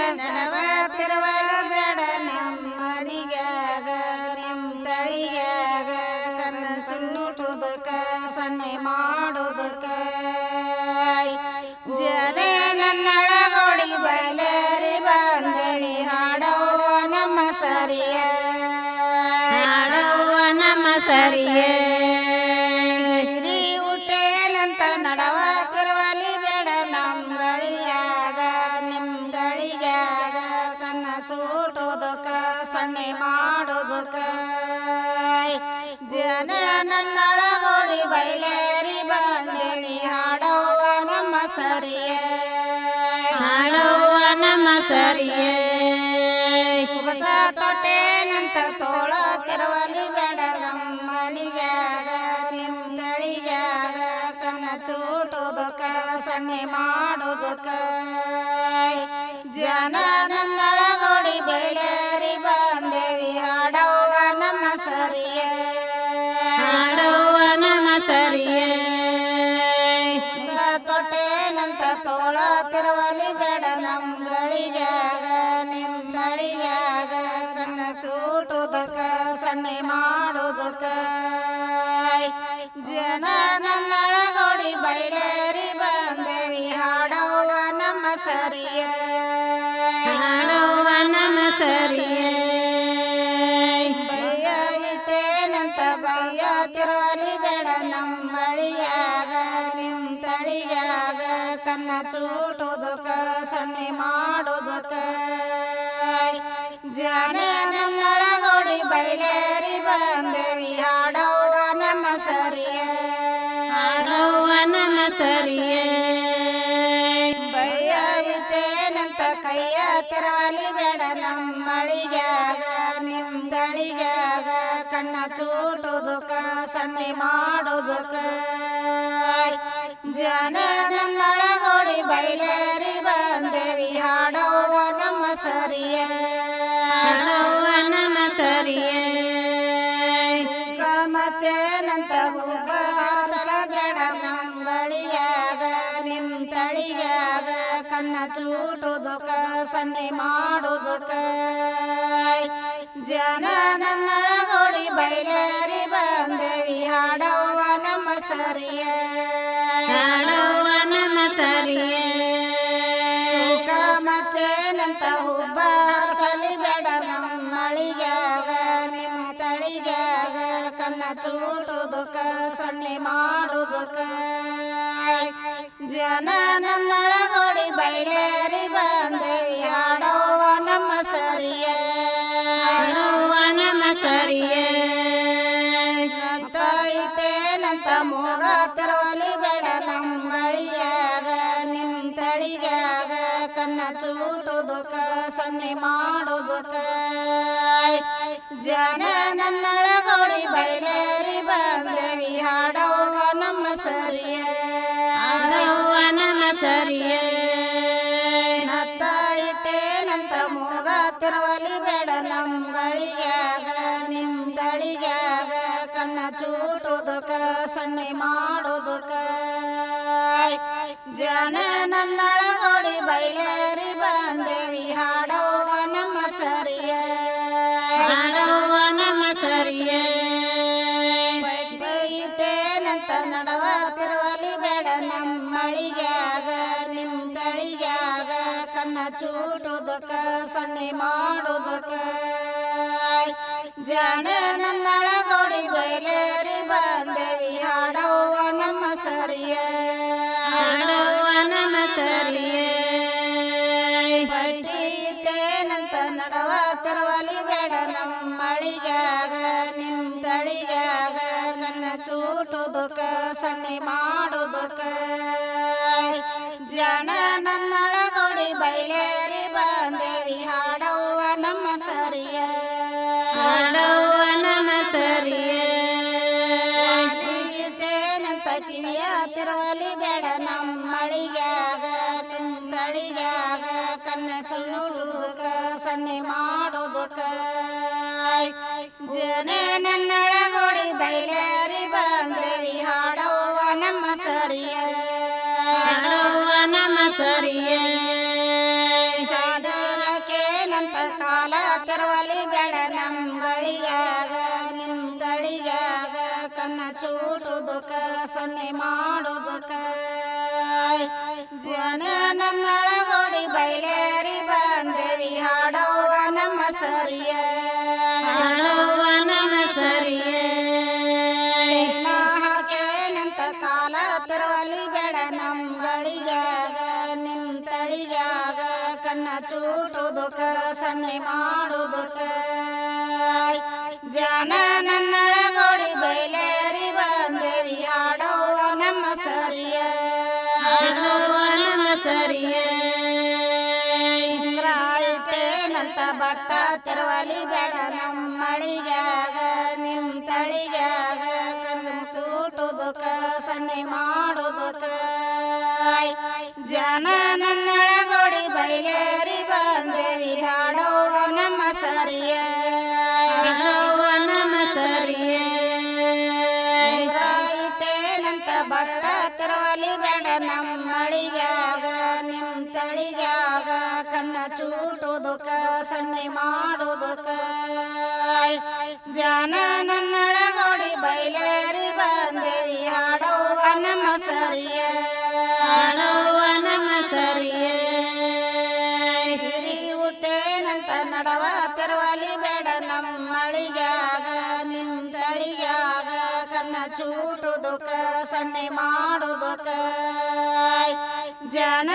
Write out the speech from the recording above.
ನಡವ ತಿರುವಲು ಬೇಡ ನಮ್ಮನಿಗ್ಯಾಗ ನಿಮ್ಮ ತಳಿಗ್ಯಾಗ ಕನ್ನ ಸುನ್ನುಟುದಕ ಸನ್ನೆ ಮಾಡುದಕ ಜನ ನನ್ನಳಗೋಡಿ ಬಯಲೇರಿ ಬಂದನಿ ಹಾಡವ್ವ ನಮ್ಮ ಸರಿಯ ಹಾಡವ್ವ ನಮ್ಮ ಸರಿಯ ಹುಟ್ಟೇನಂತ ನಡವ ತಿರುವಲಿ ಬೇಡ ನಮ್ಗಳಿಗ್ಯಾಗ ನಿಮ್ಗಳಿಗ್ಯಾಗ ಕನ್ನ ಸೂಟುದಕ ಸನ್ನೆ ಮಾಡುದಕ ಜನ ನನ್ನಳಗೋಡಿ ಬಯಲೇರಿ ಬಂದೆನಿ ಹಾಡವ್ವ ನಮ್ಮ ಸರಿಯ ಹಾಡವ್ವ ನಮ್ಮ ಸರಿಯ ಹೊಸ ತೊಟ್ಟೇನಂತ ತೋಳ ತಿರುವಲಿ ಬೇಡ ನಮ್ಮನಿಗ್ಯಾಗ ನಿಮ್ಗಳಿಗ್ಯಾಗ ಕನ್ನ ಚೂಟುದಕ ಸನ್ನೆ ಮಾಡುದಕ ಜನ ನನ್ನಳಗೋಡಿ ಬಯಲೇರಿ ಬಂದೇವಿ ಹಾಡವ್ವ ನಮ್ಮ ಸರಿಯ ಹಾಡವ್ವ ನಮ್ಮ ಸರಿಯ ಹೊಸ ತೊಟ್ಟೇನಂತ ತೋಳ ತಿರುವಲಿ ಬೇಡ ನಮ್ಗಳಿಗ್ಯಾಗ ನಿಮ್ಗಳಿಗ್ಯಾಗ ಕನ್ನ ಚೂಟುದಕ ಸನ್ನೆ ಮಾಡುದಕ ಜನ ನನ್ನಳಗೋಡಿ ಬಯಲೇರಿ ಬಂದೇವಿ ಹಾಡವ್ವ ನಮ್ಮ ಸರಿಯ ಹಾಡವ್ವ ನಮ್ಮ ಸರಿಯ ಬಳಿಯ ಇಟ್ಟೇನಂತ ಬಯ್ಯ ತಿರುವಲಿ ಬೇಡ ನಮ್ಮಳಿಯಾಗ ನಿಮ್ಮ ತಳಿಯಾಗ ಕನ್ನ ಚೂಟುದಕ ಸನ್ನೆ ಮಾಡುದಕ ಜನ ನನ್ನಳಗೋಡಿ ಬಯಲೇರಿ ಬಂದೇವಿ ಹಾಡವ್ವ ನಮ್ಮ ಸರಿಯ ಹಾಡವ್ವ ನಮ್ಮ ಸರಿಯ ಬಳಿಯ ಇಟ್ಟೇನಂತ ಕೈಯ ತಿರುವಲಿ ಬೇಡ ನಮ್ಮಳಿಗ್ಯಾಗ ನಿಮ್ದಳಿಗ್ಯಾಗ ಕನ್ನ ಚೂಟುದಕ ಸನ್ನೆ ಮಾಡುದಕ ಜನ ನನ್ನಳಗೋಡಿ ಬಯಲೇರಿ ಬಂದೇವಿ ಹಾಡವ್ವ ನಮ್ಮ ಸರಿಯ ಹಾಡವ್ವ ನಮ್ಮ ಸರಿಯ ಮಚ್ಚೇನಂತ ಹೂವ ಹರಸಲ ಬೇಡ ನಮ್ಮಳಿಗ್ಯಾಗ ನಿಮ್ಮ ತಳಿಗ್ಯಾಗ ಕನ್ನ ಚೂಟುದಕ ಸನ್ನೆ ಮಾಡುದಕ ಜನ ನನ್ನಳಗೋಡಿ ಬಯಲೇರಿ ಬಂದೇವಿ ಹಾಡವ್ವ ನಮ್ಮ ಸರಿಯ ಹಾಡವ್ವ ನಮ್ಮ ಸರಿಯ ಮಚ್ಚೇನಂತ ಹೂವ ಹರಸಲಿ ಬೇಡ ನಮ್ಮಳಿಗ್ಯಾಗ ನಿಮ್ಮ ತಳಿಗ್ಯಾಗ ಕನ್ನ ಚೂಟುದಕ ಸನ್ನೆ ಮಾಡುದಕ ಜನ ನನ್ನಳಗೋಡಿ ಬಯಲೇರಿ ಬಂದೇವಿ ಹಾಡವ್ವ ನಮ್ಮ ಸರಿಯ ಹಾಡವ್ವ ನಮ್ಮ ಸರಿಯ ನತ್ತ ಇಟ್ಟೇನಂತ ಮೂಗ ತಿರುವಲಿ ಬೇಡ ನಮ್ಮಳಿಗ್ಯಾಗ ನಿಮ್ಮ ತಳಿಗ್ಯಾಗ ಕನ್ನ ಚೂಟುದಕ ಸನ್ನೆ ಮಾಡುದಕ ಜನ ನನ್ನಳಗೋಡಿ ಬಯಲೇರಿ ಬಂದೇವಿ ಹಾಡವ್ವ ನಮ್ಮ ಸರಿಯ ಹಾಡವ್ವ ನಮ್ಮ ಸರಿಯ ನತ್ತ ಇಟ್ಟೇನಂತ ಮೂಗ ತಿರುವಲಿ ಬೇಡ ನಮ್ಮಗಳಿಗ್ಯಾಗ ನಿಮ್ದಳಿಗ್ಯಾಗ ಕನ್ನ ಚೂಟುದಕ ಸನ್ನೆ ಮಾಡುದಕ ಜನ ನನ್ನಳಗೋಡಿ ಬಯಲೇರಿ ಬಂದೇವಿ ಹಾಡವ್ವ ನಮ್ಮ ಸರಿಯ ಹಾಡವ್ವ ನಮ್ಮ ಸರಿಯ ಇಟ್ಟೇನಂತ ನಡವ ತಿರುವಲಿ ಬೇಡ ನಮ್ಮಳಿಗ್ಯಾಗ ನಿಮ್ದಳಿಗ್ಯಾಗ ಕನ್ನ ಚೂಟುದಕ ಸನ್ನೆ ಮಾಡುದಕ ಜನ ನನ್ನಳಗೋಡಿ ಬಯಲೇರಿ ಬಂದೇವಿ ಹಾಡವ್ವ ನಮ್ಮ ಸರಿಯ ಹಾಡವ್ವ ನಮ್ಮ ಸರಿಯ ಪಟ್ಟಿ ಇಟ್ಟೇನಂತ ನಡವ ತಿರುವಲಿ ಬೇಡ ನಮ್ಮಳಿಗ್ಯಾಗ ನಿಮ್ದಳಿಗ್ಯಾಗ ಕನ್ನ ಚೂಟುದಕ ಸನ್ನೆ ಮಾಡುದಕ ಜನ ನನ್ನಳಗೋಡಿ ಬಯಲೇರಿ ಬಂದೇವಿ ಹಾಡವ್ವ ನಮ್ಮ ಸರಿಯ ಹಾಡವ್ವ ನಮ್ಮ ಸರಿಯ ಇಟ್ಟೇನಂತ ಕಿವಿಯ ತಿರುವಲಿ ಬೇಡ ನಮ್ಮಳಿಗ್ಯಾಗ ನಿಮ್ದಳಿಗ್ಯಾಗ ಕನ್ನ ಸುನ್ನುಟುದಕ ಸನ್ನೆ ಮಾಡುದಕ ಜನ ನನ್ನಳಗೋಡಿ ಬಯಲೇರಿ ಬಂದೇವಿ ಹಾಡವ್ವ ನಮ್ಮ ಸರಿಯ ಹಾಡವ್ವ ನಮ್ಮ ಸರಿಯ ಚಾದ ಸೊನ್ನೆ ಮಾಡುವುದಕ್ಕ ಜನ ನನ್ನೊಳಗೋಡಿ ಬಯಲೇರಿ ಬಂದೇವಿ ಹಾಡವ್ವ ನಮ್ಮ ಸರಿಯ ಹಾಡವ್ವ ನಮ್ಮ ಸರಿಯ ಹಾಕೇನಂತ ಕಾಲ ತಿರುವಲಿ ಬೇಡ ನಮ್ಮಗಳಿಗಾಗ ನಿಮ್ ತಳಿಗಾಗ ಕನ್ನ ಚೂಟುದಕ್ಕ ಸೊನ್ನೆ ಮಾಡುವುದಕ್ಕ ಜನ ನನ್ನೊಳಗೋಡಿ ಬಯಲೇರಿ ಬಂದೇವಿ ಹಾಡವ್ವ ನಮ್ಮ ಸರಿಯ ಹಾಡವ್ವ ನಮ್ಮ ಸರಿಯ ಉಂಗ್ರ ಇಟ್ಟೇನಂತ ಬಟ್ಟ ತಿರುವಲಿ ಬೇಡ ನಮ್ಮಳಿಗಾಗ ನಿಮ್ ತಳಿಗಾಗ ಕನ್ನ ಚೂಟುದಕ್ಕ ಸೊನ್ನೆ ಮಾಡುವುದಕ್ಕ ಜನ ನನ್ನೊಳಗೋಡಿ ಬಯಲೇರಿ ಬಂದೇವಿ ಹಾಡವ್ವ ನಮ್ಮ ಸರಿಯ ಹಾಡವ್ವ ನಮ್ಮ ಸರಿಯ ಇಟ್ಟೇನಂತ ಬಟ್ಟ ತಿರುವಲಿ ಬೇಡ ನಮ್ಮಳಿಗಾಗ ನಿಮ್ ತಳಿಗಾಗ ಕನ್ನ ಚೂಟುದಕ್ಕ ಸೊನ್ನೆ ಮಾಡುವುದಕ್ಕ ಜನ ನನ್ನೊಳಗೋಡಿ ಬಯಲೇರಿ ಬಂದೇವಿ ಹಾಡವ್ವ ನಮ್ಮ ಸರಿಯ ಹಾಡವ್ವ ನಮ್ಮ ಸರಿಯ ಸಿರಿ ಹುಟ್ಟೇನಂತ ನಡವ ತಿರುವಲಿ ಬೇಡ ನಮ್ಮಳಿಗಾಗ ನಿಮ್ ತಳಿಗಾಗ ಕನ್ನ ಚೂಟುದಕ್ಕ ಸೊನ್ನೆ ಮಾಡುವುದಕ್ಕ ಜನ